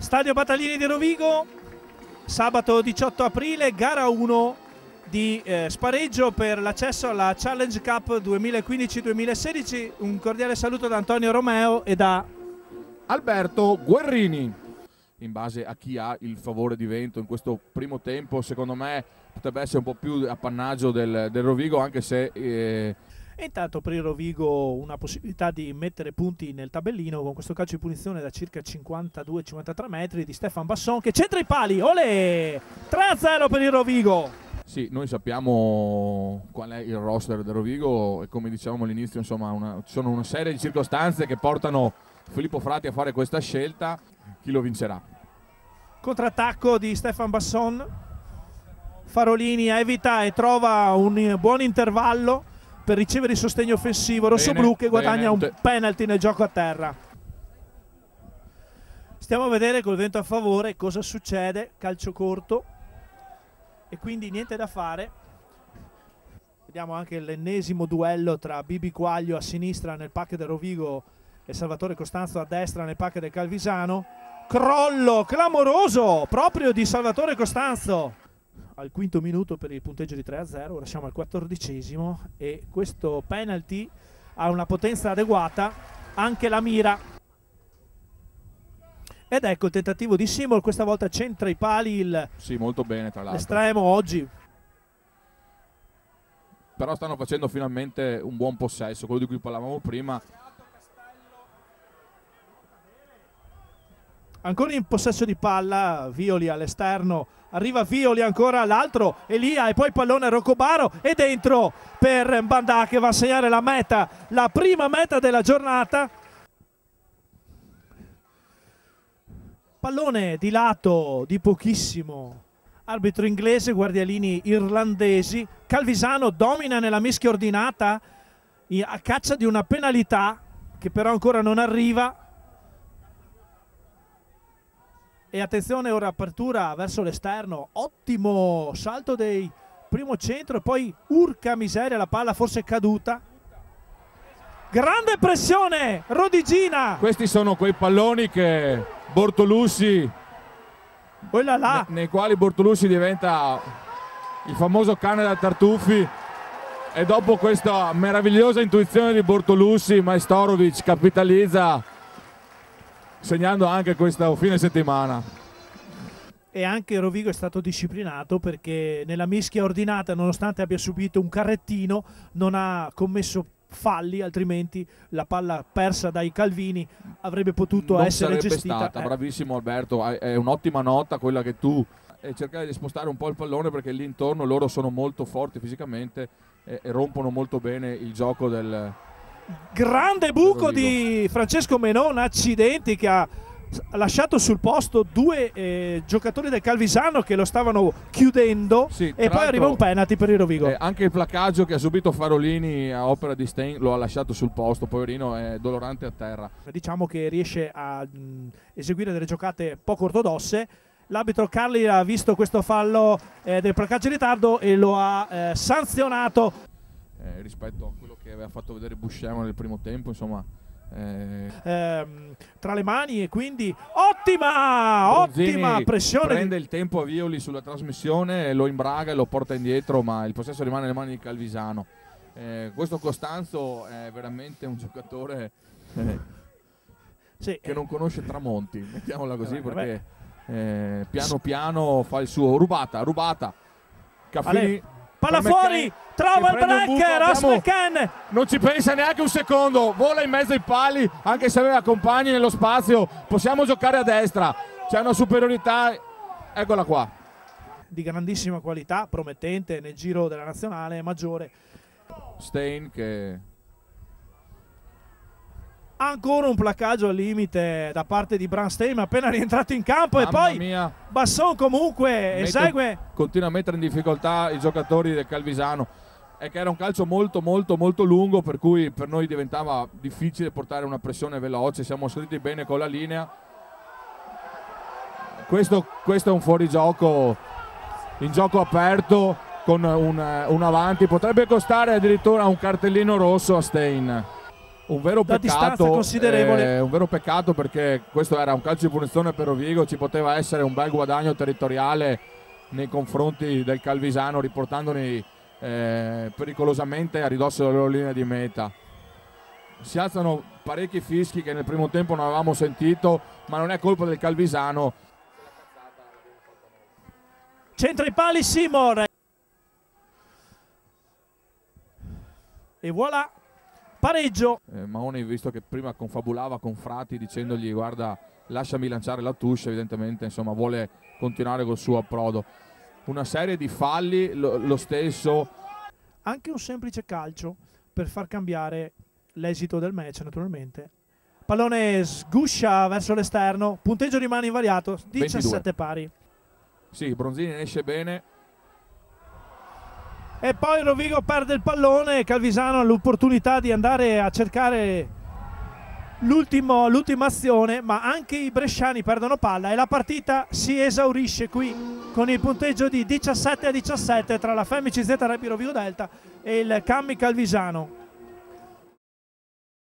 Stadio Battaglini di Rovigo, sabato 18 aprile, gara 1 di spareggio per l'accesso alla Challenge Cup 2015-2016. Un cordiale saluto da Antonio Romeo e da Alberto Guerrini. In base a chi ha il favore di vento in questo primo tempo, secondo me potrebbe essere un po' più appannaggio del Rovigo, anche se... E intanto per il Rovigo una possibilità di mettere punti nel tabellino con questo calcio di punizione da circa 52-53 metri di Stefan Basson che centra i pali. Olè! 3-0 per il Rovigo. Sì, noi sappiamo qual è il roster del Rovigo e come dicevamo all'inizio, insomma, ci sono una serie di circostanze che portano Filippo Frati a fare questa scelta. Chi lo vincerà? Contrattacco di Stefan Basson. Farolini evita e trova un buon intervallo per ricevere il sostegno offensivo rossoblu che guadagna un penalty nel gioco a terra. Stiamo a vedere col vento a favore cosa succede. Calcio corto e quindi niente da fare. Vediamo anche l'ennesimo duello tra Bibi Quaglio a sinistra nel pack del Rovigo e Salvatore Costanzo a destra nel pack del Calvisano. Crollo clamoroso proprio di Salvatore Costanzo al quinto minuto per il punteggio di 3-0. Ora siamo al 14° e questo penalty ha una potenza adeguata, anche la mira. Ed ecco il tentativo di Simol, questa volta centra i pali sì, molto bene tra l'altro. L'estremo oggi. Però stanno facendo finalmente un buon possesso, quello di cui parlavamo prima. Ancora in possesso di palla, Violi all'esterno, arriva Violi ancora all'altro, Elia e poi pallone Roccobaro e dentro per Mbanda che va a segnare la meta, la prima meta della giornata. Pallone di lato di pochissimo, arbitro inglese, guardialini irlandesi. Calvisano domina nella mischia ordinata a caccia di una penalità che però ancora non arriva. E attenzione, ora apertura verso l'esterno, ottimo salto del primo centro e poi urca miseria, la palla forse è caduta. Grande pressione, Rodigina. Questi sono quei palloni che Bortolussi, nei quali Bortolussi diventa il famoso cane da tartufi, e dopo questa meravigliosa intuizione di Bortolussi, Majstorovic capitalizza segnando anche questo fine settimana. E anche Rovigo è stato disciplinato perché nella mischia ordinata, nonostante abbia subito un carrettino, non ha commesso falli, altrimenti la palla persa dai Calvini avrebbe potuto non essere gestita. Stata. Bravissimo Alberto, è un'ottima nota quella che tu cercare di spostare un po' il pallone, perché lì intorno loro sono molto forti fisicamente e rompono molto bene il gioco del... Grande buco di Francesco Menon, accidenti, che ha lasciato sul posto due giocatori del Calvisano che lo stavano chiudendo, sì, e poi arriva un penalty per il Rovigo. Anche il placcaggio che ha subito Farolini a opera di Stein lo ha lasciato sul posto, poverino, è dolorante a terra. Diciamo che riesce a eseguire delle giocate poco ortodosse. L'arbitro Carli ha visto questo fallo del placcaggio in ritardo e lo ha sanzionato. Rispetto a quello che aveva fatto vedere Buscema nel primo tempo, insomma, tra le mani, e quindi ottima pressione. Prende il tempo a Violi sulla trasmissione, lo imbraga e lo porta indietro, ma il possesso rimane nelle mani di Calvisano. Questo Costanzo è veramente un giocatore sì, che non conosce tramonti, mettiamola così, perché piano piano fa il suo. Rubata Caffini, palla fuori, trova il breaker, Asmechen. Non ci pensa neanche un secondo, vola in mezzo ai pali, anche se aveva compagni nello spazio. Possiamo giocare a destra, c'è una superiorità, eccola qua, di grandissima qualità, promettente nel giro della nazionale maggiore. Stein che... Ancora un placcaggio al limite da parte di Bran Stein, ma appena rientrato in campo. Mamma e poi mia. Basson comunque esegue, continua a mettere in difficoltà i giocatori del Calvisano. È che era un calcio molto lungo, per cui per noi diventava difficile portare una pressione veloce. Siamo scritti bene con la linea. Questo è un fuorigioco in gioco aperto con un avanti, potrebbe costare addirittura un cartellino rosso a Stein. un vero peccato, considerevole. Un vero peccato, perché questo era un calcio di punizione per Rovigo, ci poteva essere un bel guadagno territoriale nei confronti del Calvisano, riportandoli pericolosamente a ridosso della loro linea di meta. Si alzano parecchi fischi che nel primo tempo non avevamo sentito, ma non è colpa del Calvisano. Centra i pali Seymour e voilà, pareggio. Mahoney, visto che prima confabulava con Frati dicendogli guarda lasciami lanciare la touche, evidentemente insomma vuole continuare col suo approdo. Una serie di falli, lo stesso. Anche un semplice calcio per far cambiare l'esito del match, naturalmente. Pallone sguscia verso l'esterno, punteggio rimane invariato, 17 22. Pari. Sì, Bronzini ne esce bene. E poi Rovigo perde il pallone, Calvisano ha l'opportunità di andare a cercare l'ultima azione, ma anche i bresciani perdono palla e la partita si esaurisce qui con il punteggio di 17 a 17 tra la Femici Z Rugby Rovigo Delta e il Cammi Calvisano.